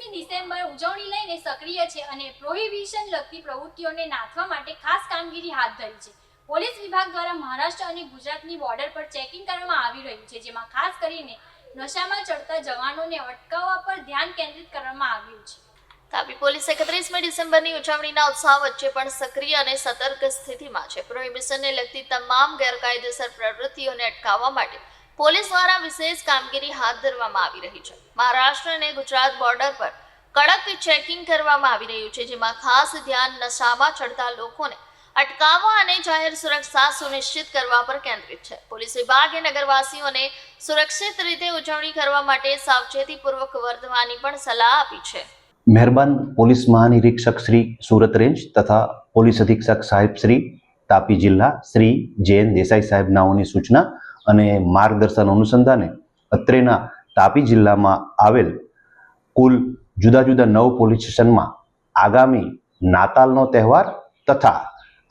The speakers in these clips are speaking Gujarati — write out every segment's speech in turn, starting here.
31મી ડિસેમ્બર ઉજવણી લઈને સક્રિય છે અને પ્રોહિબિશન લગતી પ્રવૃત્તિઓને નાથવા માટે ખાસ કામગીરી હાથ ધરી છે. પોલીસ વિભાગ દ્વારા મહારાષ્ટ્ર અને ગુજરાતની બોર્ડર પર ચેકિંગ કરવામાં આવી રહ્યું છે, જેમાં ખાસ કરીને નશામાં ચડતા જવાનોને અટકાવવા પર ધ્યાન કેન્દ્રિત કરવામાં આવ્યું છે. તાપી પોલીસ 31મી ડિસેમ્બરની ઉજવણીના ઉત્સાહ વચ્ચે પણ સક્રિય અને સતર્ક સ્થિતિમાં છે. પ્રોહિબિશનને લગતી તમામ ગેરકાયદેસર પ્રવૃત્તિઓને અટકાવવા માટે પોલીસ દ્વારા વિશેષ કામગીરી હાથ ધરવામાં આવી રહી છે. મહારાષ્ટ્ર અને ગુજરાત બોર્ડર પર કડક ચેકિંગ કરવામાં આવી રહ્યું છે, જેમાં ખાસ ધ્યાન નશામાં ચડતા લોકોને અટકાવવા અને જાહેર સુરક્ષા સુનિશ્ચિત કરવા પર કેન્દ્રિત છે. પોલીસ વિભાગે નગરવાસીઓને સુરક્ષિત રીતે ઉજવણી કરવા માટે સાવચેતીપૂર્વક વર્તવાની પણ સલાહ આપી છે. મહેરબાન પોલીસ મહાનિરીક્ષક શ્રી સુરત રેન્જ તથા પોલીસ અધિક્ષક સાહેબ શ્રી તાપી જિલ્લા શ્રી જયંત દેસાઈ સાહેબ નાઓની સૂચના અને માર્ગદર્શન અનુસંધાને અત્રેના તાપી જિલ્લામાં આવેલ કુલ જુદા જુદા 9 પોલીસ સ્ટેશનમાં આગામી નાતાલનો તહેવાર તથા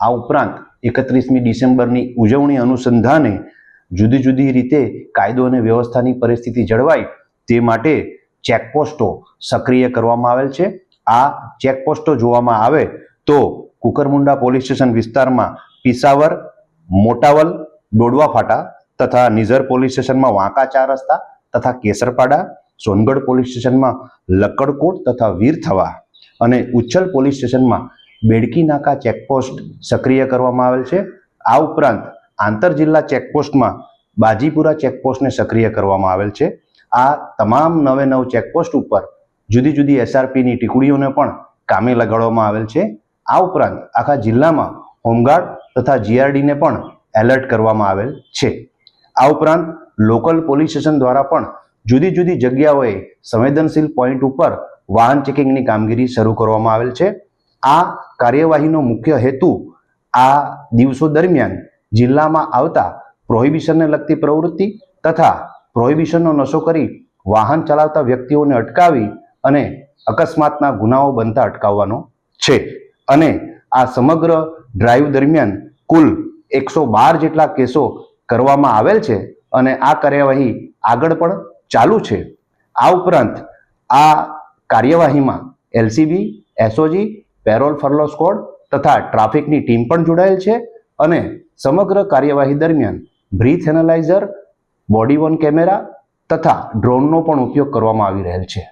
આ ઉપરાંત 31મી ડિસેમ્બરની ઉજવણી અનુસંધાને જુદી જુદી રીતે કાયદો અને વ્યવસ્થાની પરિસ્થિતિ જળવાય તે માટે ચેકપોસ્ટો સક્રિય કરવામાં આવેલ છે. આ ચેકપોસ્ટો જોવામાં આવે તો કુકરમુંડા પોલીસ સ્ટેશન વિસ્તારમાં પિસાવર, મોટાવલ, ડોડવા ફાટા તથા નિઝર પોલીસ સ્ટેશનમાં વાંકા 4 રસ્તા તથા કેસરપાડા, સોનગઢ પોલીસ સ્ટેશનમાં લક્કડકોટ તથા વીરથવા અને ઉચ્છલ પોલીસ સ્ટેશનમાં બેડકી નાકા ચેકપોસ્ટ સક્રિય કરવામાં આવેલ છે. આ ઉપરાંત આંતર જિલ્લા ચેકપોસ્ટમાં બાજીપુરા ચેકપોસ્ટને સક્રિય કરવામાં આવેલ છે. આ તમામ 9 ચેકપોસ્ટ ઉપર જુદી જુદી એસઆરપીની ટીકડીઓને પણ કામે લગાડવામાં આવેલ છે. આ ઉપરાંત આખા જિલ્લામાં હોમગાર્ડ તથા જીઆરડીને પણ એલર્ટ કરવામાં આવેલ છે. આ ઉપરાંત લોકલ પોલીસ સ્ટેશન દ્વારા પણ જુદી જુદી જગ્યાઓએ સંવેદનશીલ પોઈન્ટ ઉપર વાહન ચેકિંગની કામગીરી શરૂ કરવામાં આવેલ છે. આ કાર્યવાહીનો મુખ્ય હેતુ આ દિવસો દરમિયાન જિલ્લામાં આવતા પ્રોહિબિશનને લગતી પ્રવૃત્તિ તથા પ્રોહિબિશનનો નશો કરી વાહન ચલાવતા વ્યક્તિઓને અટકાવી અને અકસ્માતના ગુનાઓ બનતા અટકાવવાનો છે. અને આ સમગ્ર ડ્રાઈવ દરમિયાન કુલ 112 જેટલા કેસો કરવામાં આવેલ છે અને આ કાર્યવાહી આગળ પણ ચાલુ છે. આ ઉપરાંત આ કાર્યવાહીમાં LCB, SOG, parole furlough squad તથા ટ્રાફિકની ટીમ પણ જોડાયેલ છે અને સમગ્ર કાર્યવાહી દરમિયાન breath analyser, body worn camera તથા ડ્રોનનો પણ ઉપયોગ કરવામાં આવી રહેલ છે.